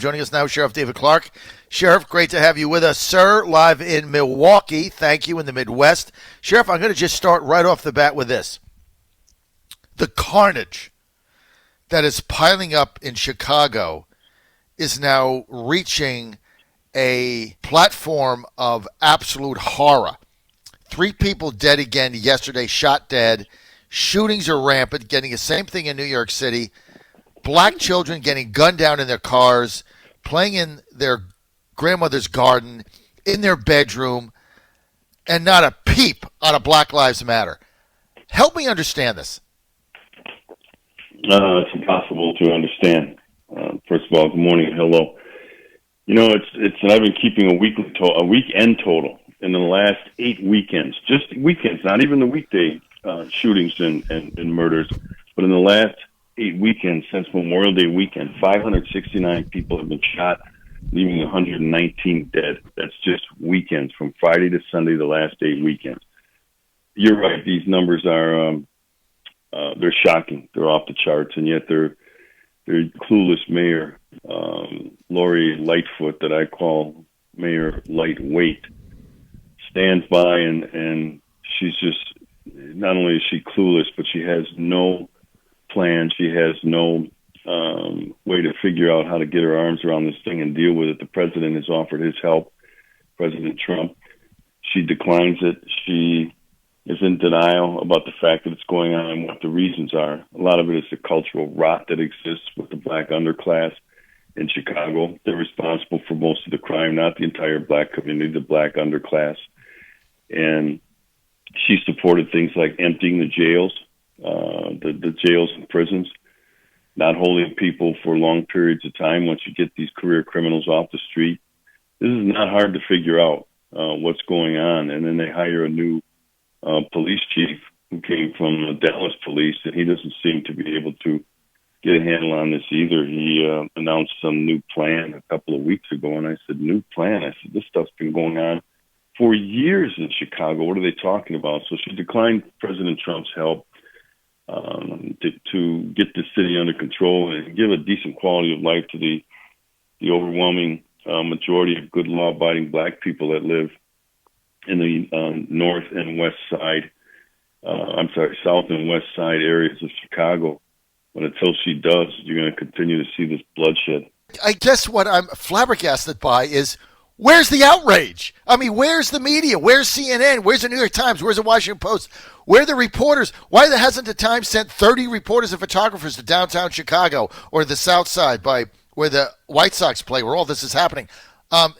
Joining us now, Sheriff David Clarke. Sheriff, great to have you with us, sir, live in Milwaukee. Thank you, in the Midwest. Sheriff, I'm going to just start right off the bat with this. The carnage that is piling up in Chicago is now reaching a platform of absolute horror. 3 people dead again yesterday, shot dead. Shootings are rampant, getting the same thing in New York City. Black children getting gunned down in their cars, playing in their grandmother's garden, in their bedroom, and not a peep out of Black Lives Matter. Help me understand this. It's impossible to understand. First of all, good morning and hello. You know, I've been keeping a weekend total in the last 8 weekends, just weekends, not even the weekday shootings and murders, but in the last 8 weekends since Memorial Day weekend, 569 people have been shot, leaving 119 dead. That's just weekends, from Friday to Sunday, the last 8 weekends. You're right; these numbers are they're shocking. They're off the charts, and yet they're clueless mayor Lori Lightfoot, that I call Mayor Lightweight, stands by and she's just, not only is she clueless, but she has no plan. She has no way to figure out how to get her arms around this thing and deal with it. The president has offered his help, President Trump. She declines it. She is in denial about the fact that it's going on and what the reasons are. A lot of it is the cultural rot that exists with the black underclass in Chicago. They're responsible for most of the crime, not the entire black community, the black underclass. And she supported things like emptying the jails, the jails and prisons, not holding people for long periods of time once you get these career criminals off the street. This is not hard to figure out what's going on. And then they hire a new police chief who came from the Dallas police, and he doesn't seem to be able to get a handle on this either. He announced some new plan a couple of weeks ago, and I said, new plan? I said, this stuff's been going on for years in Chicago. What are they talking about? So she declined President Trump's help to get the city under control and give a decent quality of life to the overwhelming majority of good law-abiding black people that live in the north and west side, south and west side areas of Chicago. But until she does, you're going to continue to see this bloodshed. I guess what I'm flabbergasted by is, where's the outrage? I mean, where's the media? Where's CNN? Where's the New York Times? Where's the Washington Post? Where are the reporters? Why hasn't the Times sent 30 reporters and photographers to downtown Chicago or the South Side by where the White Sox play, where all this is happening?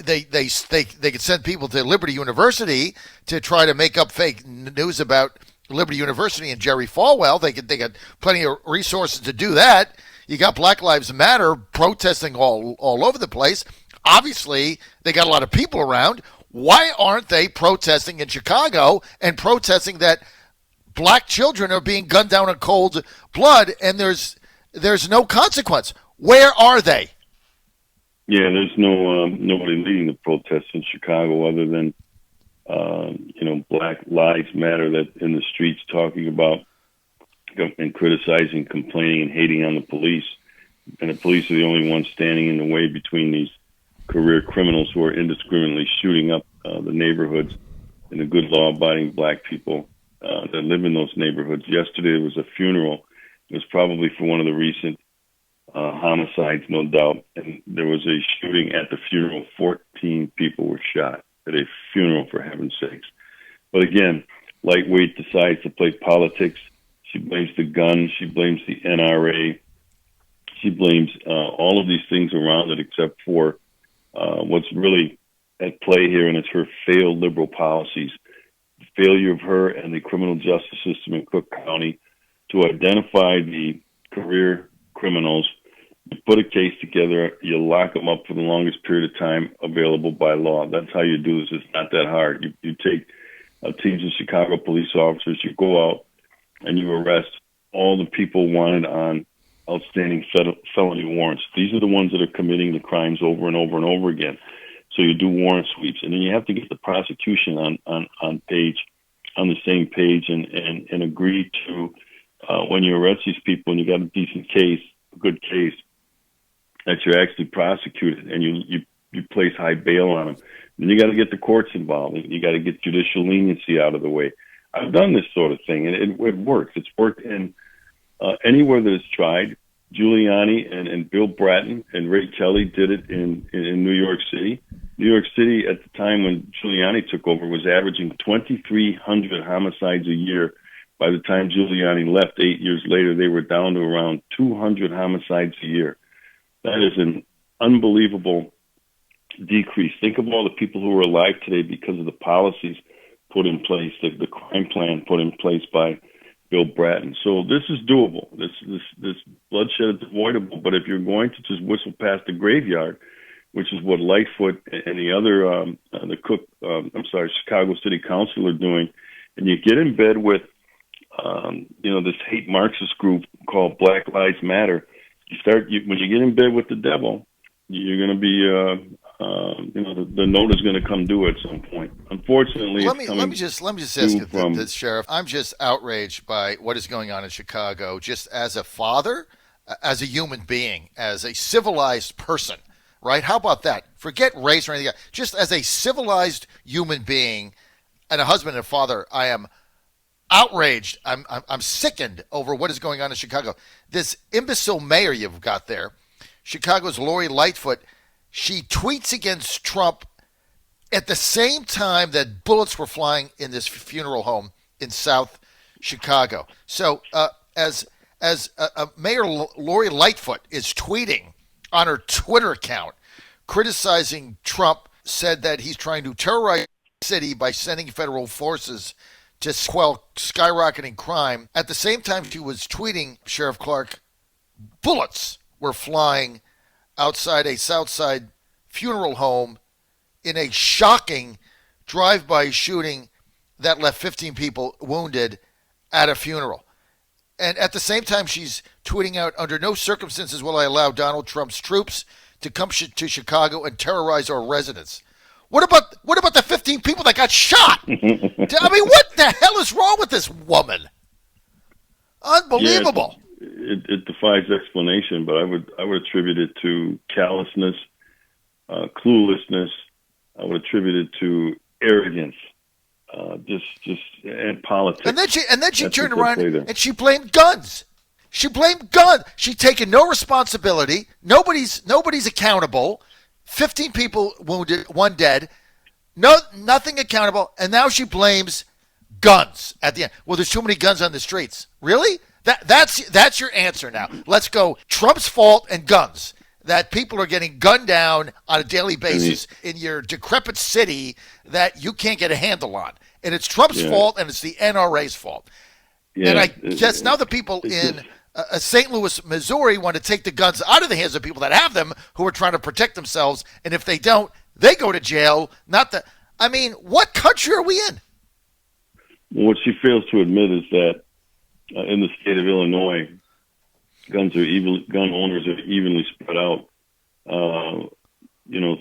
They could send people to Liberty University to try to make up fake news about Liberty University and Jerry Falwell. They got plenty of resources to do that. You got Black Lives Matter protesting all over the place. Obviously, they got a lot of people around. Why aren't they protesting in Chicago and protesting that black children are being gunned down in cold blood and there's no consequence? Where are they? Yeah, there's nobody leading the protests in Chicago other than Black Lives Matter, that in the streets talking about and criticizing, complaining, and hating on the police. And the police are the only ones standing in the way between these career criminals who are indiscriminately shooting up the neighborhoods and the good law-abiding black people that live in those neighborhoods. Yesterday there was a funeral. It was probably for one of the recent homicides, no doubt. And there was a shooting at the funeral. 14 people were shot at a funeral, for heaven's sakes. But again, Lightweight decides to play politics. She blames the gun. She blames the NRA. She blames all of these things around it, except for what's really at play here, and it's her failed liberal policies. The failure of her and the criminal justice system in Cook County to identify the career criminals. You put a case together, you lock them up for the longest period of time available by law. That's how you do this. It's not that hard. You take teams of Chicago police officers, you go out and you arrest all the people wanted on outstanding felony warrants. These are the ones that are committing the crimes over and over and over again. So you do warrant sweeps, and then you have to get the prosecution on the same page and agree to when you arrest these people and you got a decent case, a good case, that you're actually prosecuted, and you place high bail on them. Then you got to get the courts involved. You got to get judicial leniency out of the way. I've done this sort of thing, and it works. It's worked in anywhere that it's tried. Giuliani and Bill Bratton and Ray Kelly did it in New York City. New York City, at the time when Giuliani took over, was averaging 2,300 homicides a year. By the time Giuliani left 8 years later, they were down to around 200 homicides a year. That is an unbelievable decrease. Think of all the people who are alive today because of the policies put in place, the crime plan put in place by Bill Bratton. So this is doable. This bloodshed is avoidable. But if you're going to just whistle past the graveyard, which is what Lightfoot and the other Chicago City Council are doing, and you get in bed with this hate Marxist group called Black Lives Matter, when you get in bed with the devil, you're going to be the note is going to come due at some point. Unfortunately, let me just ask you this, Sheriff. I'm just outraged by what is going on in Chicago. Just as a father, as a human being, as a civilized person, right? How about that? Forget race or anything else. Just as a civilized human being and a husband and a father, I am outraged. I'm sickened over what is going on in Chicago. This imbecile mayor you've got there, Chicago's Lori Lightfoot, she tweets against Trump at the same time that bullets were flying in this funeral home in South Chicago. So as Mayor Lori Lightfoot is tweeting on her Twitter account, criticizing Trump, said that he's trying to terrorize the city by sending federal forces to quell skyrocketing crime. At the same time she was tweeting, Sheriff Clarke, bullets were flying outside a Southside funeral home in a shocking drive-by shooting that left 15 people wounded at a funeral. And at the same time, she's tweeting out, under no circumstances will I allow Donald Trump's troops to come to Chicago and terrorize our residents. What about the 15 people that got shot? I mean, what the hell is wrong with this woman? Unbelievable. Yeah, it defies explanation, but I would attribute it to callousness, cluelessness. I would attribute it to arrogance, and politics. And then she turned around and she blamed guns. She blamed guns. She's taken no responsibility. Nobody's accountable. 15 people wounded, one dead. Nothing accountable. And now she blames guns at the end. Well, there's too many guns on the streets. Really? That's your answer now. Let's go. Trump's fault and guns. That people are getting gunned down on a daily basis in your decrepit city that you can't get a handle on. And it's Trump's fault and it's the NRA's fault. Yeah, and I guess now the people in St. Louis, Missouri want to take the guns out of the hands of people that have them who are trying to protect themselves. And if they don't, they go to jail. What country are we in? Well, what she fails to admit is that in the state of Illinois, gun owners are evenly spread out,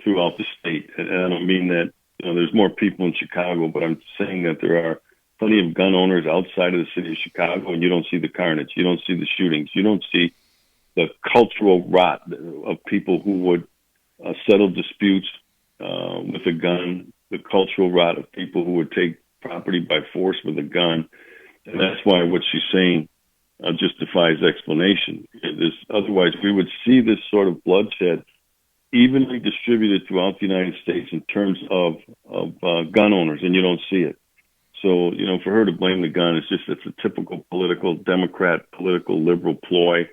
throughout the state. And I don't mean that there's more people in Chicago, but I'm saying that there are plenty of gun owners outside of the city of Chicago, and you don't see the carnage, you don't see the shootings, you don't see the cultural rot of people who would settle disputes with a gun, the cultural rot of people who would take property by force with a gun. And that's why what she's saying just defies explanation. Otherwise, we would see this sort of bloodshed evenly distributed throughout the United States in terms of gun owners, and you don't see it. So, for her to blame the gun, it's a typical political Democrat, political liberal ploy.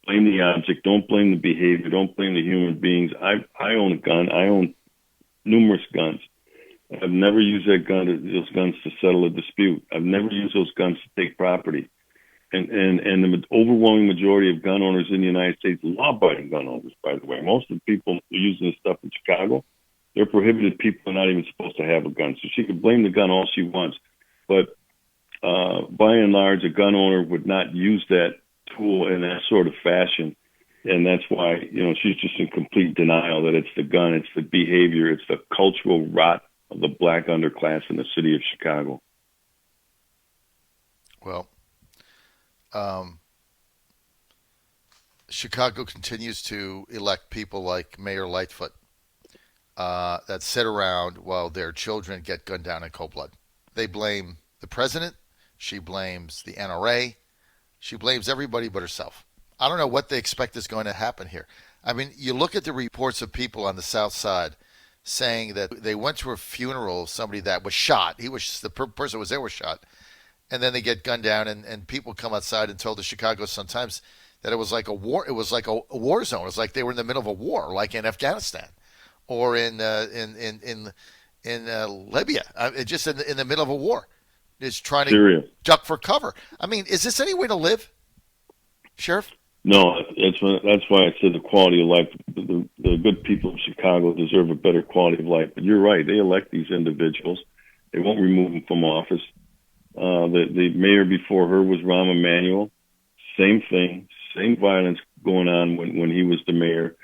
Blame the object. Don't blame the behavior. Don't blame the human beings. I own a gun. I own numerous guns. I've never used those guns to settle a dispute. I've never used those guns to take property. And the overwhelming majority of gun owners in the United States, law-abiding gun owners, by the way, most of the people who are using this stuff in Chicago, they're prohibited people. They're not even supposed to have a gun. So she can blame the gun all she wants. But by and large, a gun owner would not use that tool in that sort of fashion. And that's why, she's just in complete denial that it's the gun, it's the behavior, it's the cultural rot of the black underclass in the city of Chicago. Well, Chicago continues to elect people like Mayor Lightfoot that sit around while their children get gunned down in cold blood. They blame the president. She blames the NRA. She blames everybody but herself. I don't know what they expect is going to happen here. I mean, you look at the reports of people on the South Side saying that they went to a funeral of somebody that was shot. The person who was there was shot, and then they get gunned down, and people come outside and told the Chicago Sun-Times that it was like a war. It was like a war zone. It was like they were in the middle of a war, like in Afghanistan or in Libya, just in the middle of a war, is trying to Syria. duck for cover. I mean, is this any way to live, Sheriff? No, that's why I said the quality of life. The good people of Chicago deserve a better quality of life. But you're right; they elect these individuals. They won't remove them from office. The mayor before her was Rahm Emanuel. Same thing, same violence going on when he was the mayor.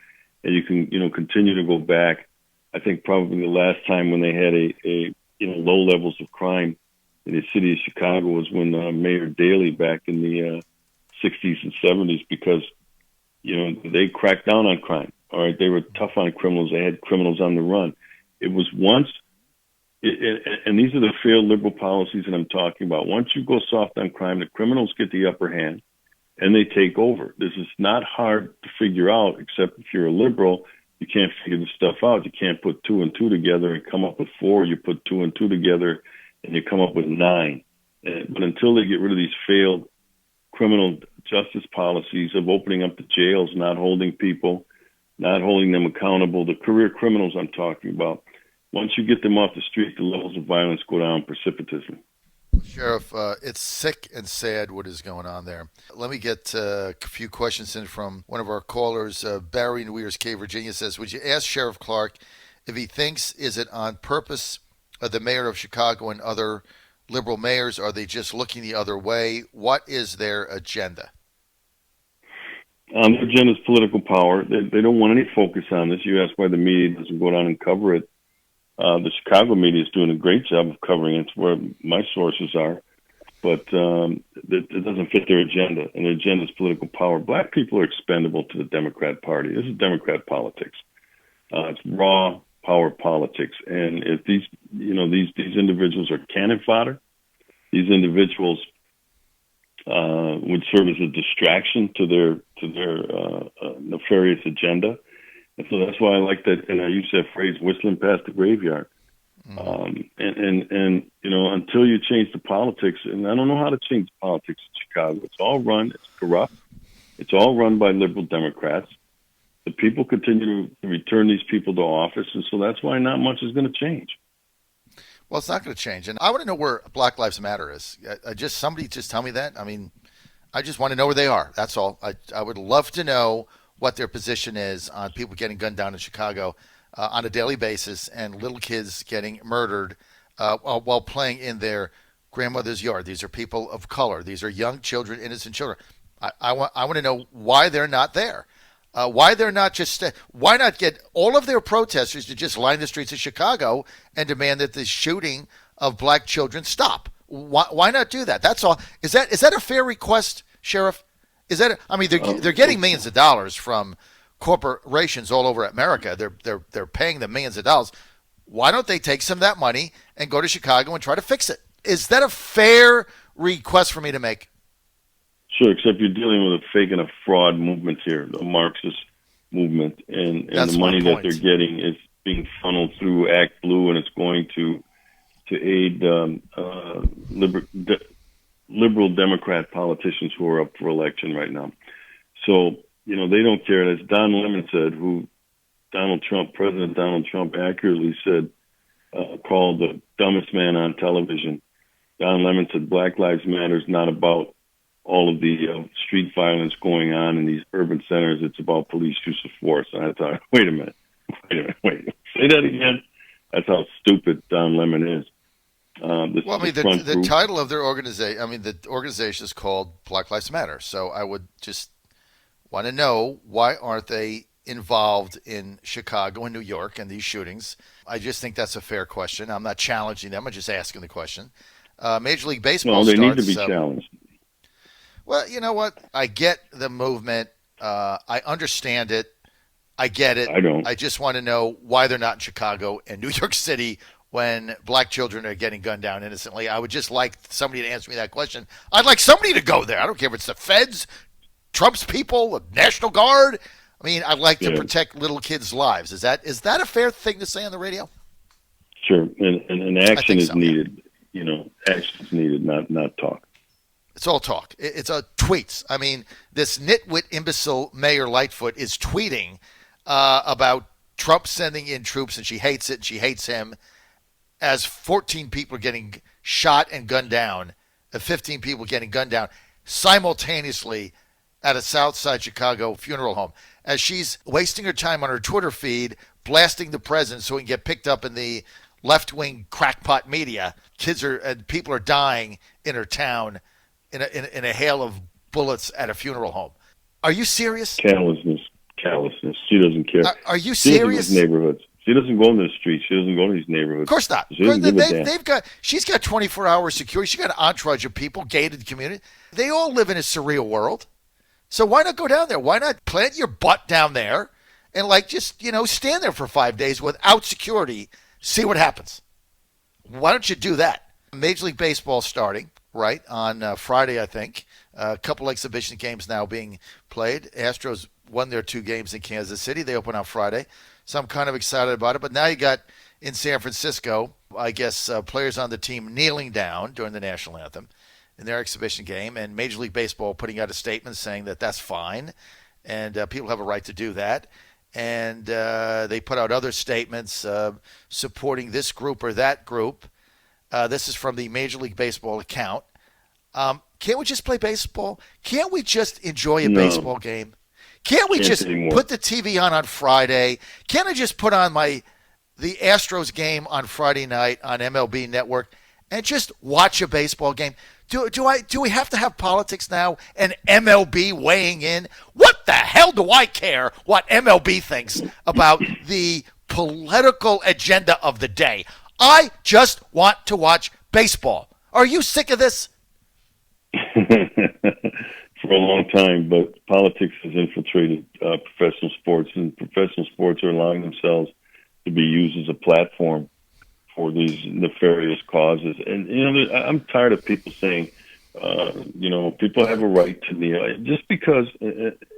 And you can continue to go back. I think probably the last time when they had a low levels of crime in the city of Chicago was when Mayor Daley back in the 60s and 70s, because they cracked down on crime. All right, they were tough on criminals. They had criminals on the run. It was once, and these are the failed liberal policies that I'm talking about. Once you go soft on crime, the criminals get the upper hand, and they take over. This is not hard to figure out, except if you're a liberal, you can't figure this stuff out. You can't put 2 and 2 together and come up with 4. You put 2 and 2 together, and you come up with 9. But until they get rid of these failed criminal justice policies of opening up the jails, not holding people, not holding them accountable, the career criminals I'm talking about, once you get them off the street, the levels of violence go down precipitously. Sheriff, it's sick and sad what is going on there. Let me get a few questions in from one of our callers. Barry in Weir's Cave, Virginia says, would you ask Sheriff Clarke if he thinks, is it on purpose the mayor of Chicago and other liberal mayors? Are they just looking the other way? What is their agenda? Their agenda is political power. They don't want any focus on this. You ask why the media doesn't go down and cover it. The Chicago media is doing a great job of covering it. It's where my sources are. But it doesn't fit their agenda, and their agenda is political power. Black people are expendable to the Democrat Party. This is Democrat politics. It's raw power politics. And if these individuals are cannon fodder, these individuals would serve as a distraction to their nefarious agenda. And so that's why I like that, and I use that phrase, whistling past the graveyard. And until you change the politics, and I don't know how to change the politics in Chicago. It's corrupt. It's all run by liberal Democrats. The people continue to return these people to office, and so that's why not much is going to change. Well, it's not going to change. And I want to know where Black Lives Matter is. Somebody just tell me that. I mean, I just want to know where they are. That's all. I would love to know what their position is on people getting gunned down in Chicago on a daily basis and little kids getting murdered while playing in their grandmother's yard. These are people of color. These are young children, innocent children. I want to know why they're not there. Why they're not why not get all of their protesters to just line the streets of Chicago and demand that the shooting of black children stop? Why not do that? That's all. Is that a fair request, Sheriff? They're getting millions of dollars from corporations all over America. They're paying them millions of dollars. Why don't they take some of that money and go to Chicago and try to fix it? Is that a fair request for me to make? Sure, except you're dealing with a fake and a fraud movement here, the Marxist movement, and the money that they're getting is being funneled through Act Blue, and it's going to aid liberal Democrat politicians who are up for election right now. So, they don't care. As Don Lemon said, who President Donald Trump accurately said, called the dumbest man on television. Don Lemon said Black Lives Matter is not about all of the street violence going on in these urban centers. It's about police use of force. And I thought, wait a minute. Say that again? That's how stupid Don Lemon is. The title of their organization, the organization is called Black Lives Matter. So I would just want to know, why aren't they involved in Chicago and New York and these shootings? I just think that's a fair question. I'm not challenging them. I'm just asking the question. Major League Baseball need to be challenged. Well, you know what? I get the movement I understand it. I get it. I don't. I just want to know why they're not in Chicago and New York City when black children are getting gunned down innocently. I would just like somebody to answer me that question. I'd like somebody to go there. I don't care if it's the feds, Trump's people, the National Guard. I mean, I'd like to protect little kids' lives. Is that a fair thing to say on the radio? Sure, and action is needed. Yeah. Action is needed, not talk. It's all talk. It's tweets. I mean, this nitwit imbecile Mayor Lightfoot is tweeting about Trump sending in troops, and she hates it, and she hates him, as 14 people are getting shot and gunned down, 15 people getting gunned down simultaneously at a Southside Chicago funeral home, as she's wasting her time on her Twitter feed, blasting the president so he can get picked up in the left-wing crackpot media. People are dying in her town in a hail of bullets at a funeral home. Are you serious? Callousness. She doesn't care. Are you serious? serious? Neighborhoods. She doesn't go in the streets. She doesn't go to these neighborhoods. Of course not. She's got 24-hour security. She's got an entourage of people, gated community. They all live in a surreal world. So why not go down there? Why not plant your butt down there and just stand there for 5 days without security, see what happens? Why don't you do that? Major League Baseball starting, right, on Friday, I think. A couple exhibition games now being played. Astros won their 2 games in Kansas City. They open on Friday. So I'm kind of excited about it. But now you got in San Francisco, I guess, players on the team kneeling down during the national anthem in their exhibition game, and Major League Baseball putting out a statement saying that that's fine, and people have a right to do that. And they put out other statements supporting this group or that group. This is from the Major League Baseball account. Can't we just play baseball? Can't we just enjoy a baseball game? Can't we just put the TV on Friday? Can't I just put on the Astros game on Friday night on MLB Network and just watch a baseball game? Do we have to have politics now and MLB weighing in? What the hell do I care what MLB thinks about the political agenda of the day? I just want to watch baseball. Are you sick of this? For a long time, but politics has infiltrated professional sports, and professional sports are allowing themselves to be used as a platform for these nefarious causes. And I'm tired of people saying, people have a right to kneel. Just because,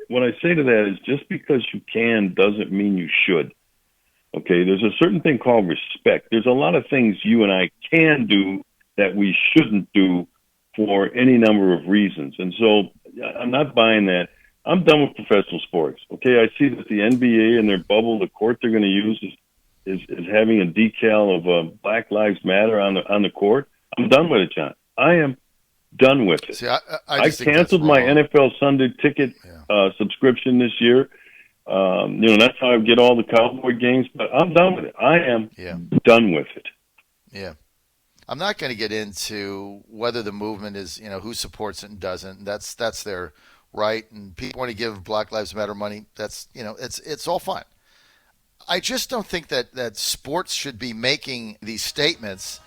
what I say to that is, just because you can doesn't mean you should. Okay, there's a certain thing called respect. There's a lot of things you and I can do that we shouldn't do for any number of reasons. And so I'm not buying that. I'm done with professional sports. Okay, I see that the NBA and their bubble, the court they're going to use is having a decal of Black Lives Matter on the court. I'm done with it, John. I am done with it. See, I canceled my NFL Sunday ticket subscription this year. That's how I get all the Cowboy games, but I'm done with it. I am done with it. Yeah. I'm not going to get into whether the movement is, who supports it and doesn't. That's their right. And people want to give Black Lives Matter money. That's, it's all fine. I just don't think that sports should be making these statements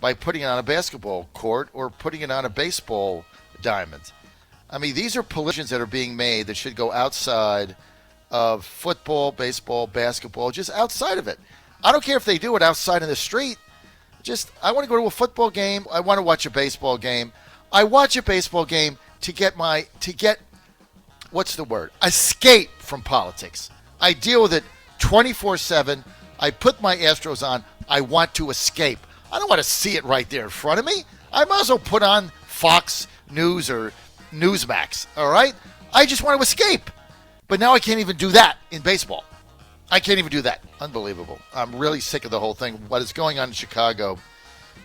by putting it on a basketball court or putting it on a baseball diamond. I mean, these are positions that are being made that should go outside of football, baseball, basketball, just outside of it. I don't care if they do it outside in the street. I want to go to a football game. I want to watch a baseball game. I watch a baseball game to get escape from politics. I deal with it 24/7. I put my Astros on. I want to escape. I don't want to see it right there in front of me. I might as well put on Fox News or Newsmax, all right? I just want to escape. But now I can't even do that in baseball. I can't even do that. Unbelievable. I'm really sick of the whole thing. What is going on in Chicago,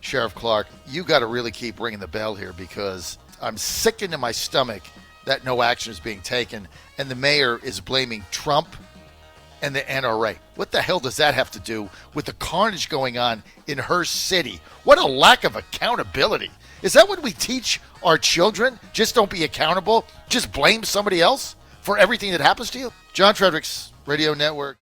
Sheriff Clarke, you got to really keep ringing the bell here, because I'm sick into my stomach that no action is being taken, and the mayor is blaming Trump and the NRA. What the hell does that have to do with the carnage going on in her city? What a lack of accountability. Is that what we teach our children? Just don't be accountable? Just blame somebody else for everything that happens to you? John Fredericks Radio Network.